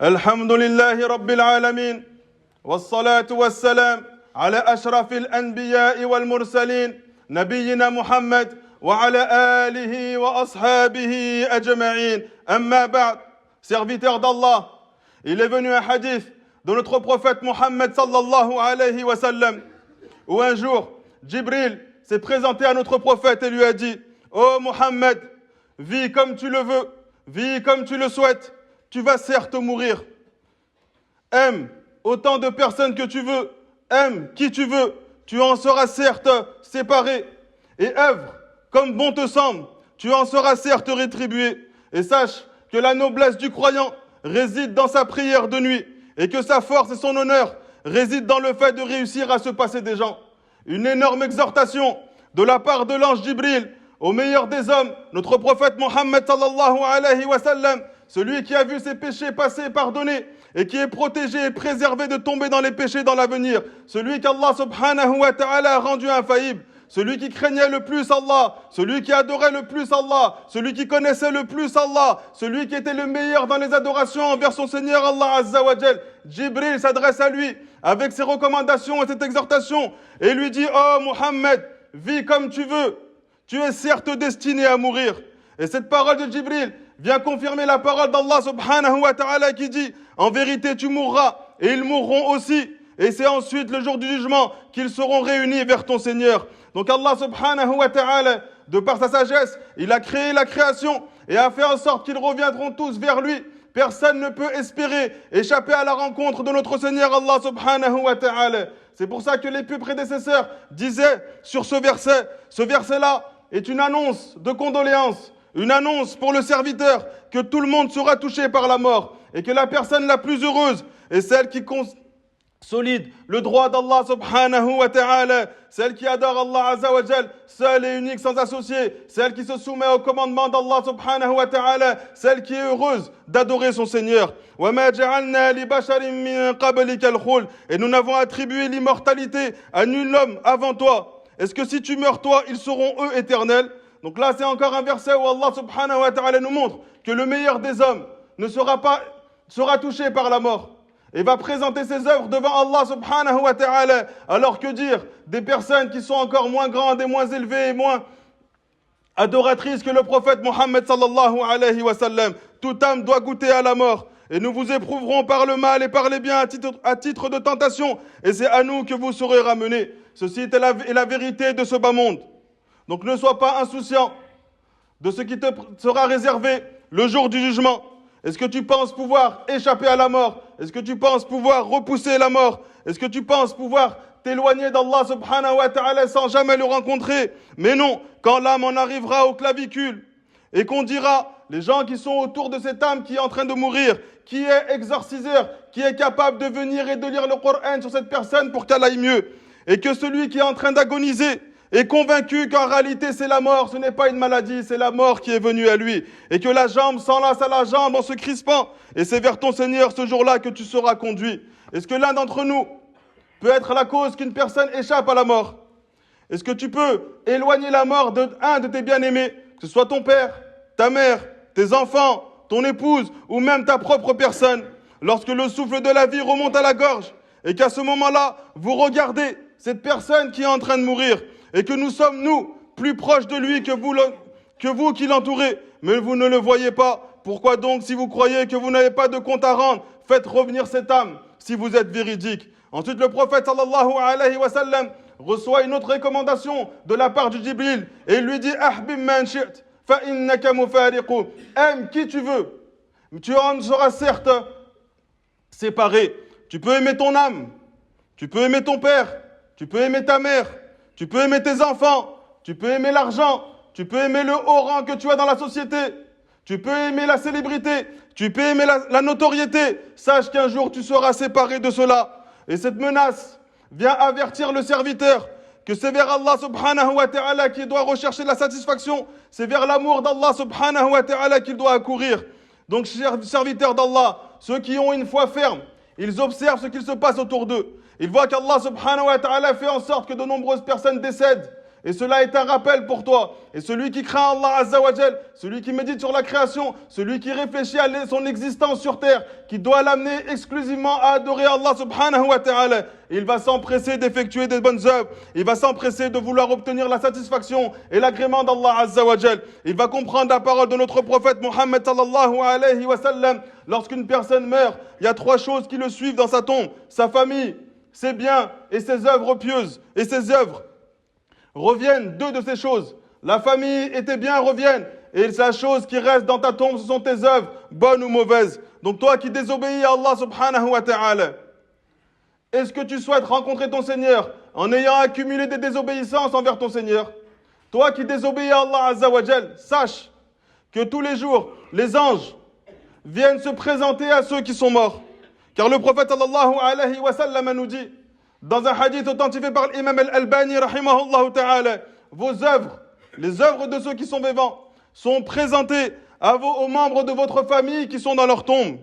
الحمد لله رب العالمين والصلاة والسلام على أشرف الأنبياء والمرسلين نبينا محمد وعلى آله وأصحابه أجمعين أما بعد. Serviteurs d'Allah, il est venu un hadith de notre prophète Mohammed sallallahu alayhi wa sallam où un jour Jibril s'est présenté à notre prophète et lui a dit: ô Mohammed, vis comme tu le veux, vis comme tu le souhaites. Tu vas certes mourir. Aime autant de personnes que tu veux, aime qui tu veux, tu en seras certes séparé. Et œuvre comme bon te semble, tu en seras certes rétribué. Et sache que la noblesse du croyant réside dans sa prière de nuit et que sa force et son honneur résident dans le fait de réussir à se passer des gens. Une énorme exhortation de la part de l'ange Jibril au meilleur des hommes, notre prophète Mohammed sallallahu alayhi wa sallam, celui qui a vu ses péchés passés pardonnés et qui est protégé et préservé de tomber dans les péchés dans l'avenir, celui qu'Allah subhanahu wa ta'ala a rendu infaillible, celui qui craignait le plus Allah, celui qui adorait le plus Allah, celui qui connaissait le plus Allah, celui qui était le meilleur dans les adorations envers son Seigneur Allah Azza wa Jal. Jibril s'adresse à lui avec ses recommandations et cette exhortation et lui dit: oh Mohammed, vis comme tu veux, tu es certes destiné à mourir. Et cette parole de Jibril vient confirmer la parole d'Allah subhanahu wa ta'ala qui dit: en vérité tu mourras et ils mourront aussi. Et c'est ensuite le jour du jugement qu'ils seront réunis vers ton Seigneur. Donc Allah subhanahu wa ta'ala, de par sa sagesse, il a créé la création et a fait en sorte qu'ils reviendront tous vers lui. Personne ne peut espérer échapper à la rencontre de notre Seigneur Allah subhanahu wa ta'ala. C'est pour ça que les plus prédécesseurs disaient sur ce verset-là est une annonce de condoléances, une annonce pour le serviteur que tout le monde sera touché par la mort et que la personne la plus heureuse est celle qui consolide le droit d'Allah subhanahu wa ta'ala, celle qui adore Allah azza wa jal, seule et unique sans associé, celle qui se soumet au commandement d'Allah subhanahu wa ta'ala, celle qui est heureuse d'adorer son Seigneur. Et nous n'avons attribué l'immortalité à nul homme avant toi. Est-ce que si tu meurs toi, ils seront eux éternels? Donc là, c'est encore un verset où Allah subhanahu wa ta'ala nous montre que le meilleur des hommes sera touché par la mort et va présenter ses œuvres devant Allah subhanahu wa ta'ala. Alors que dire des personnes qui sont encore moins grandes et moins élevées et moins adoratrices que le prophète Mohammed sallallahu alayhi wa sallam? Toute âme doit goûter à la mort. Et nous vous éprouverons par le mal et par les biens à titre de tentation. Et c'est à nous que vous serez ramenés. Ceci est la vérité de ce bas monde. Donc ne sois pas insouciant de ce qui te sera réservé le jour du jugement. Est-ce que tu penses pouvoir échapper à la mort? Est-ce que tu penses pouvoir repousser la mort? Est-ce que tu penses pouvoir t'éloigner d'Allah subhanahu wa ta'ala sans jamais le rencontrer? Mais non, quand l'âme en arrivera au clavicule et qu'on dira, les gens qui sont autour de cette âme qui est en train de mourir, qui est exorciseur, qui est capable de venir et de lire le Coran sur cette personne pour qu'elle aille mieux, et que celui qui est en train d'agoniser est convaincu qu'en réalité c'est la mort, ce n'est pas une maladie, c'est la mort qui est venue à lui, et que la jambe s'enlace à la jambe en se crispant, et c'est vers ton Seigneur ce jour-là que tu seras conduit. Est-ce que l'un d'entre nous peut être la cause qu'une personne échappe à la mort? Est-ce que tu peux éloigner la mort d'un de tes bien-aimés, que ce soit ton père, ta mère, tes enfants, ton épouse, ou même ta propre personne, lorsque le souffle de la vie remonte à la gorge, et qu'à ce moment-là, vous regardez cette personne qui est en train de mourir, et que nous sommes, nous, plus proches de lui que vous qui l'entourez, mais vous ne le voyez pas. Pourquoi donc, si vous croyez que vous n'avez pas de compte à rendre, faites revenir cette âme, si vous êtes véridique? Ensuite, le prophète sallallahu alayhi wa sallam reçoit une autre recommandation de la part du Jibril, et il lui dit: ahbib man shi't, fa innaka mufariqu. Aime qui tu veux, tu en seras certes séparé. Tu peux aimer ton âme, tu peux aimer ton père, tu peux aimer ta mère, tu peux aimer tes enfants, tu peux aimer l'argent, tu peux aimer le haut rang que tu as dans la société, tu peux aimer la célébrité, tu peux aimer la notoriété. Sache qu'un jour tu seras séparé de cela. Et cette menace vient avertir le serviteur que c'est vers Allah subhanahu wa ta'ala qu'il doit rechercher la satisfaction, c'est vers l'amour d'Allah subhanahu wa ta'ala qu'il doit accourir. Donc, chers serviteurs d'Allah, ceux qui ont une foi ferme, ils observent ce qu'il se passe autour d'eux. Ils voient qu'Allah subhanahu wa ta'ala fait en sorte que de nombreuses personnes décèdent. Et cela est un rappel pour toi. Et celui qui craint Allah Azza wa Jal, celui qui médite sur la création, celui qui réfléchit à son existence sur terre, qui doit l'amener exclusivement à adorer Allah subhanahu wa ta'ala, il va s'empresser d'effectuer des bonnes œuvres. Il va s'empresser de vouloir obtenir la satisfaction et l'agrément d'Allah Azza wa Jal. Il va comprendre la parole de notre prophète Muhammad sallallahu alayhi wa sallam. Lorsqu'une personne meurt, il y a 3 choses qui le suivent dans sa tombe. Sa famille, ses biens et ses œuvres pieuses. Et ses œuvres reviennent 2 de ces choses. La famille et tes biens reviennent. Et la chose qui reste dans ta tombe, ce sont tes œuvres, bonnes ou mauvaises. Donc toi qui désobéis à Allah subhanahu wa ta'ala, est-ce que tu souhaites rencontrer ton Seigneur en ayant accumulé des désobéissances envers ton Seigneur? Toi qui désobéis à Allah Azza wa Jal, sache que tous les jours, les anges viennent se présenter à ceux qui sont morts. Car le prophète sallallahu alayhi wa sallam nous dit, dans un hadith authentifié par l'imam al-Albani rahimahullah ta'ala, vos œuvres, les œuvres de ceux qui sont vivants, sont présentées aux membres de votre famille qui sont dans leur tombe.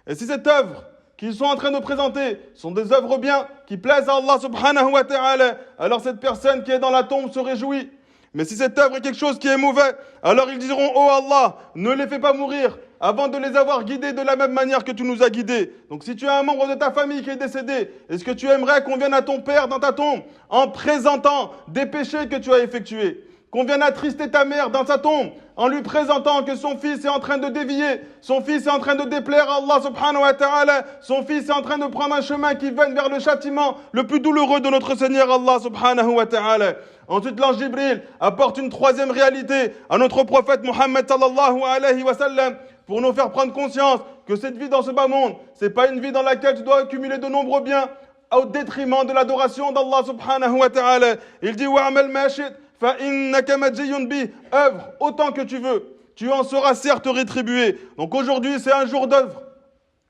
Et si cette œuvre qu'ils sont en train de présenter sont des œuvres bien qui plaisent à Allah subhanahu wa ta'ala, alors cette personne qui est dans la tombe se réjouit. Mais si cette œuvre est quelque chose qui est mauvais, alors ils diront, oh Allah, ne les fais pas mourir avant de les avoir guidés de la même manière que tu nous as guidés. Donc si tu as un membre de ta famille qui est décédé, est-ce que tu aimerais qu'on vienne à ton père dans ta tombe en présentant des péchés que tu as effectués? Qu'on vienne attrister ta mère dans sa tombe en lui présentant que son fils est en train de dévier, son fils est en train de déplaire à Allah subhanahu wa ta'ala, son fils est en train de prendre un chemin qui mène vers le châtiment le plus douloureux de notre Seigneur Allah subhanahu wa ta'ala. Ensuite, l'ange Jibril apporte une 3e réalité à notre prophète Muhammad sallallahu alayhi wa sallam pour nous faire prendre conscience que cette vie dans ce bas monde, c'est pas une vie dans laquelle tu dois accumuler de nombreux biens au détriment de l'adoration d'Allah subhanahu wa ta'ala. Il dit wa'amal ma shi'ta فَإِنَّكَ مَجْزِيٌّ بِهِ. Œuvre autant que tu veux, tu en seras certes rétribué. Donc aujourd'hui, c'est un jour d'œuvre.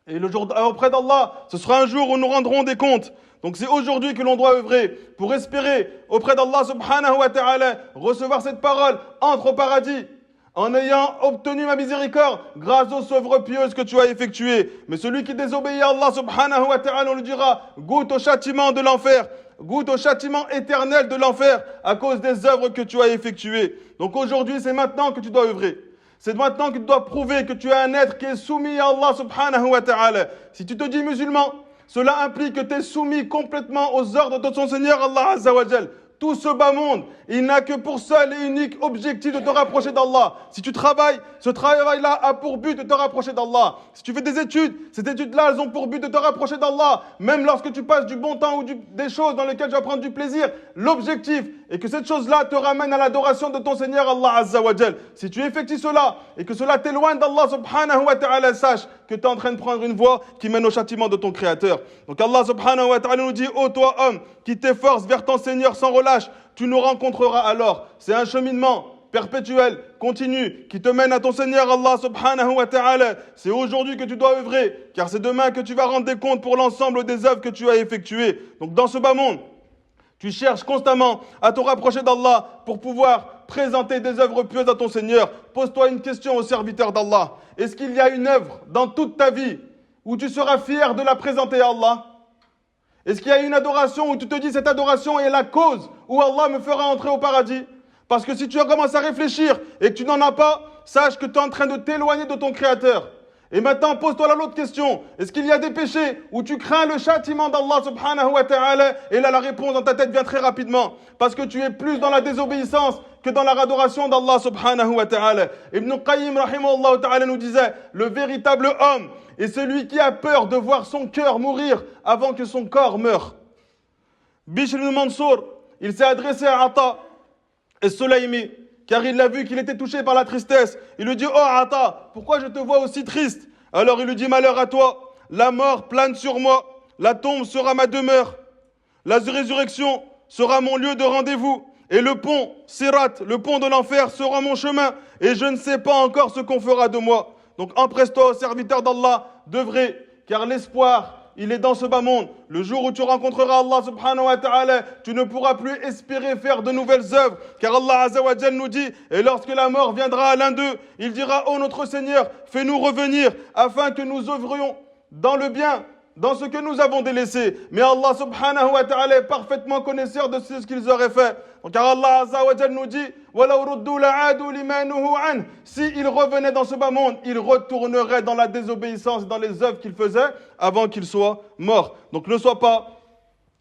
Et le jour auprès d'Allah, ce sera un jour où nous rendrons des comptes. Donc c'est aujourd'hui que l'on doit œuvrer pour espérer auprès d'Allah subhanahu wa ta'ala recevoir cette parole, entre au paradis en ayant obtenu ma miséricorde grâce aux œuvres pieuses que tu as effectuées. Mais celui qui désobéit à Allah subhanahu wa ta'ala, on lui dira, goûte au châtiment de l'enfer. Goûte au châtiment éternel de l'enfer à cause des œuvres que tu as effectuées. Donc aujourd'hui, c'est maintenant que tu dois œuvrer. C'est maintenant que tu dois prouver que tu es un être qui est soumis à Allah subhanahu wa ta'ala. Si tu te dis musulman, cela implique que tu es soumis complètement aux ordres de ton Seigneur Allah Azza wa Jal. Tout ce bas monde, il n'a que pour seul et unique objectif de te rapprocher d'Allah. Si tu travailles, ce travail-là a pour but de te rapprocher d'Allah. Si tu fais des études, ces études-là, elles ont pour but de te rapprocher d'Allah. Même lorsque tu passes du bon temps ou des choses dans lesquelles tu vas prendre du plaisir, l'objectif est que cette chose-là te ramène à l'adoration de ton Seigneur Allah Azza wa Jal. Si tu effectues cela et que cela t'éloigne d'Allah subhanahu wa ta'ala, sache que tu es en train de prendre une voie qui mène au châtiment de ton Créateur. Donc Allah subhanahu wa ta'ala nous dit, ô toi homme, qui t'efforce vers ton Seigneur sans relâche, tu nous rencontreras alors. C'est un cheminement perpétuel, continu, qui te mène à ton Seigneur Allah subhanahu wa ta'ala. C'est aujourd'hui que tu dois œuvrer, car c'est demain que tu vas rendre des comptes pour l'ensemble des œuvres que tu as effectuées. Donc dans ce bas monde, tu cherches constamment à te rapprocher d'Allah pour pouvoir présenter des œuvres pieuses à ton Seigneur. Pose-toi une question au serviteur d'Allah. Est-ce qu'il y a une œuvre dans toute ta vie où tu seras fier de la présenter à Allah? Est-ce qu'il y a une adoration où tu te dis cette adoration est la cause où Allah me fera entrer au paradis? Parce que si tu commences à réfléchir et que tu n'en as pas, sache que tu es en train de t'éloigner de ton Créateur. Et maintenant, pose-toi l'autre question. Est-ce qu'il y a des péchés où tu crains le châtiment d'Allah subhanahu wa ta'ala? Et là, la réponse dans ta tête vient très rapidement. Parce que tu es plus dans la désobéissance que dans la adoration d'Allah subhanahu wa ta'ala. Ibn Qayyim rahimahullah ta'ala nous disait, le véritable homme est celui qui a peur de voir son cœur mourir avant que son corps meure. Bishr ibn Mansour, il s'est adressé à Ata et Sulaimi, car il l'a vu qu'il était touché par la tristesse. Il lui dit, oh Ata, pourquoi je te vois aussi triste? Alors il lui dit, malheur à toi, la mort plane sur moi, la tombe sera ma demeure, la résurrection sera mon lieu de rendez-vous, et le pont, Sirat, le pont de l'enfer sera mon chemin, et je ne sais pas encore ce qu'on fera de moi. Donc empresse-toi au serviteur d'Allah d'œuvrer, car l'espoir, il est dans ce bas monde. Le jour où tu rencontreras Allah subhanahu wa ta'ala, tu ne pourras plus espérer faire de nouvelles œuvres. Car Allah azza wa jal nous dit, et lorsque la mort viendra à l'un d'eux, il dira, ô notre Seigneur, fais-nous revenir afin que nous œuvrions dans le bien, dans ce que nous avons délaissé. Mais Allah subhanahu wa ta'ala est parfaitement connaisseur de ce qu'ils auraient fait. Donc, car Allah azza wa jalla nous dit s'ils revenaient dans ce bas monde, ils retourneraient dans la désobéissance, dans les œuvres qu'ils faisaient avant qu'ils soient morts. Donc ne sois pas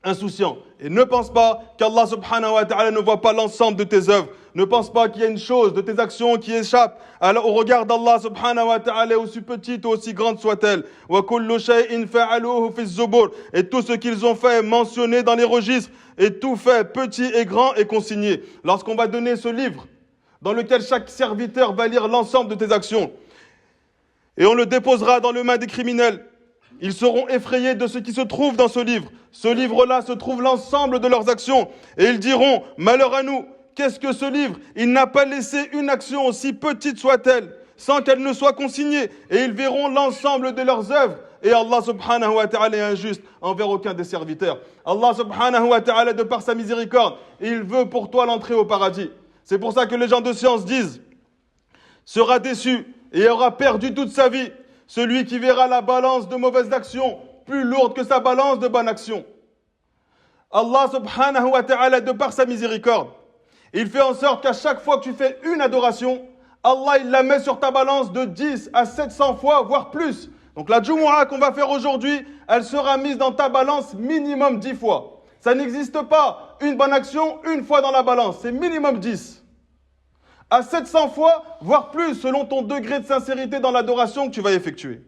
insouciant et ne pense pas qu'Allah subhanahu wa ta'ala ne voit pas l'ensemble de tes œuvres. Ne pense pas qu'il y a une chose de tes actions qui échappe au regard d'Allah subhanahu wa ta'ala, aussi petite ou aussi grande soit-elle. Et tout ce qu'ils ont fait est mentionné dans les registres, et tout fait, petit et grand, est consigné. Lorsqu'on va donner ce livre, dans lequel chaque serviteur va lire l'ensemble de tes actions, et on le déposera dans les mains des criminels, ils seront effrayés de ce qui se trouve dans ce livre. Ce livre-là se trouve l'ensemble de leurs actions, et ils diront, malheur à nous. Qu'est-ce que ce livre? Il n'a pas laissé une action, aussi petite soit-elle, sans qu'elle ne soit consignée. Et ils verront l'ensemble de leurs œuvres. Et Allah subhanahu wa ta'ala est injuste envers aucun des serviteurs. Allah subhanahu wa ta'ala, de par sa miséricorde, il veut pour toi l'entrée au paradis. C'est pour ça que les gens de science disent, sera déçu et aura perdu toute sa vie celui qui verra la balance de mauvaises actions plus lourde que sa balance de bonnes actions. Allah subhanahu wa ta'ala, de par sa miséricorde, il fait en sorte qu'à chaque fois que tu fais une adoration, Allah il la met sur ta balance de 10 à 700 fois, voire plus. Donc la Jumu'ah qu'on va faire aujourd'hui, elle sera mise dans ta balance minimum 10 fois. Ça n'existe pas une bonne action une fois dans la balance, c'est minimum 10. À 700 fois, voire plus, selon ton degré de sincérité dans l'adoration que tu vas effectuer.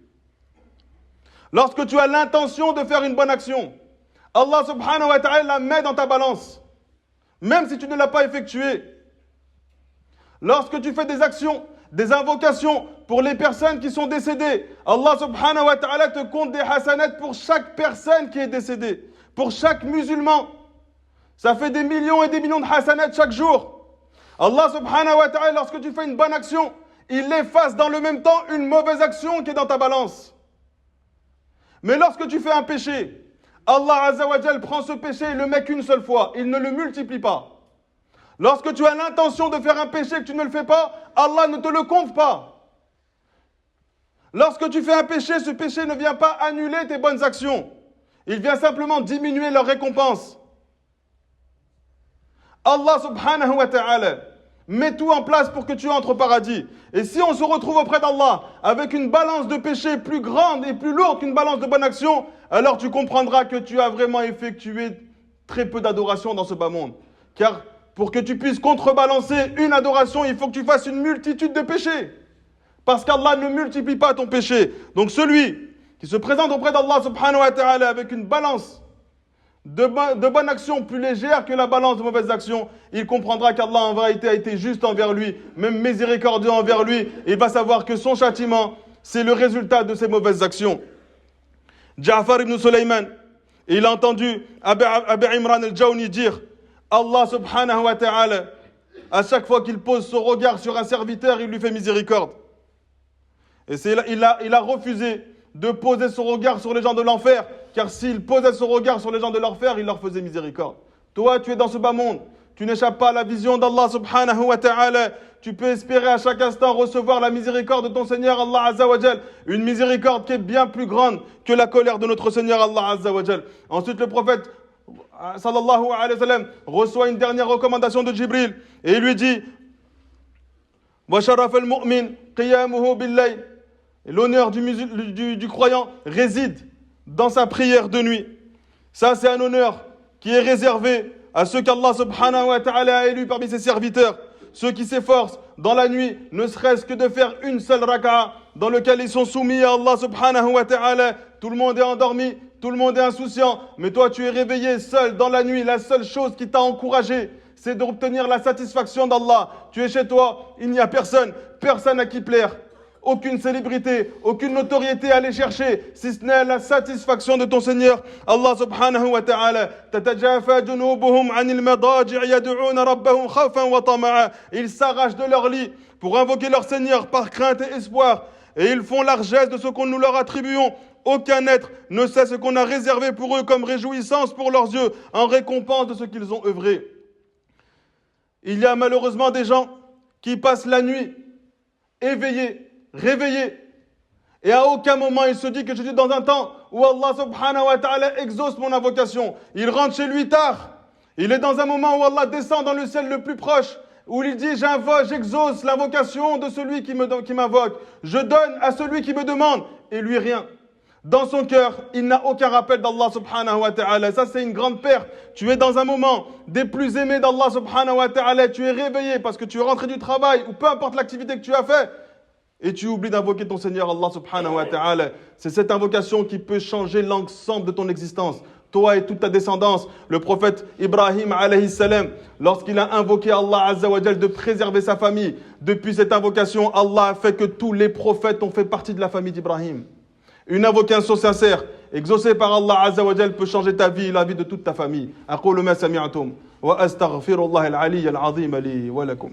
Lorsque tu as l'intention de faire une bonne action, Allah subhanahu wa ta'ala la met dans ta balance. Même si tu ne l'as pas effectué. Lorsque tu fais des actions, des invocations pour les personnes qui sont décédées, Allah subhanahu wa ta'ala te compte des hasanats pour chaque personne qui est décédée. Pour chaque musulman. Ça fait des millions et des millions de hasanats chaque jour. Allah subhanahu wa ta'ala, lorsque tu fais une bonne action, il efface dans le même temps une mauvaise action qui est dans ta balance. Mais lorsque tu fais un péché, Allah Azza wa Jal prend ce péché et le met qu'une seule fois. Il ne le multiplie pas. Lorsque tu as l'intention de faire un péché et que tu ne le fais pas, Allah ne te le compte pas. Lorsque tu fais un péché, ce péché ne vient pas annuler tes bonnes actions. Il vient simplement diminuer leur récompense. Allah subhanahu wa ta'ala met tout en place pour que tu entres au paradis. Et si on se retrouve auprès d'Allah avec une balance de péché plus grande et plus lourde qu'une balance de bonne action, alors tu comprendras que tu as vraiment effectué très peu d'adoration dans ce bas monde. Car pour que tu puisses contrebalancer une adoration, il faut que tu fasses une multitude de péchés. Parce qu'Allah ne multiplie pas ton péché. Donc celui qui se présente auprès d'Allah subhanahu wa ta'ala avec une balance de bonnes actions plus légère que la balance de mauvaises actions, il comprendra qu'Allah en vérité a été juste envers lui, même miséricordieux envers lui, et il va savoir que son châtiment, c'est le résultat de ses mauvaises actions. Ja'far ibn Sulayman, il a entendu Abi Imran al-Jawni dire, Allah subhanahu wa ta'ala, à chaque fois qu'il pose son regard sur un serviteur, il lui fait miséricorde. Et il a refusé de poser son regard sur les gens de l'enfer, car s'il posait son regard sur les gens de l'enfer, il leur faisait miséricorde. Toi, tu es dans ce bas monde, tu n'échappes pas à la vision d'Allah subhanahu wa ta'ala, tu peux espérer à chaque instant recevoir la miséricorde de ton Seigneur Allah Azza wa Jal, une miséricorde qui est bien plus grande que la colère de notre Seigneur Allah Azza wa Jal. Ensuite, le prophète sallallahu alayhi wa sallam reçoit une dernière recommandation de Jibril et il lui dit wa sharaf al-mu'min qiyamuhu bil-layl. L'honneur du croyant réside dans sa prière de nuit. Ça, c'est un honneur qui est réservé à ceux qu'Allah subhanahu wa ta'ala a élus parmi ses serviteurs. Ceux qui s'efforcent dans la nuit, ne serait-ce que de faire une seule raka'a, dans lequel ils sont soumis à Allah subhanahu wa ta'ala. Tout le monde est endormi, tout le monde est insouciant, mais toi tu es réveillé seul dans la nuit. La seule chose qui t'a encouragé, c'est d'obtenir la satisfaction d'Allah. Tu es chez toi, il n'y a personne à qui plaire. Aucune célébrité, aucune notoriété à aller chercher, si ce n'est la satisfaction de ton Seigneur. Allah subhanahu wa ta'ala, tatajafa junubuhum anil madaji' yad'una rabbahum khawfan wa tama'a. Ils s'arrachent de leur lit pour invoquer leur Seigneur par crainte et espoir. Et ils font largesse de ce qu'on nous leur attribuons. Aucun être ne sait ce qu'on a réservé pour eux comme réjouissance pour leurs yeux, en récompense de ce qu'ils ont œuvré. Il y a malheureusement des gens qui passent la nuit éveillés, réveillés, Et à aucun moment il se dit que je suis dans un temps où Allah subhanahu wa ta'ala exauce mon invocation. Il rentre chez lui tard. Il est dans un moment où Allah descend dans le ciel le plus proche, où il dit j'exauce l'invocation de celui qui m'invoque. Je donne à celui qui me demande, et lui rien. Dans son cœur, il n'a aucun rappel d'Allah subhanahu wa ta'ala. Ça, c'est une grande perte. Tu es dans un moment des plus aimés d'Allah subhanahu wa ta'ala. Tu es réveillé parce que tu es rentré du travail, ou peu importe l'activité que tu as fait. Et tu oublies d'invoquer ton Seigneur Allah subhanahu wa ta'ala. C'est cette invocation qui peut changer l'ensemble de ton existence. Toi et toute ta descendance. Le prophète Ibrahim alayhi salam, lorsqu'il a invoqué Allah azza wa jal de préserver sa famille, depuis cette invocation, Allah a fait que tous les prophètes ont fait partie de la famille d'Ibrahim. Une invocation sincère, exaucée par Allah azza wa jal, peut changer ta vie et la vie de toute ta famille. أقول ما سمعتم وأستغفر الله العلي العظيم لي ولكم.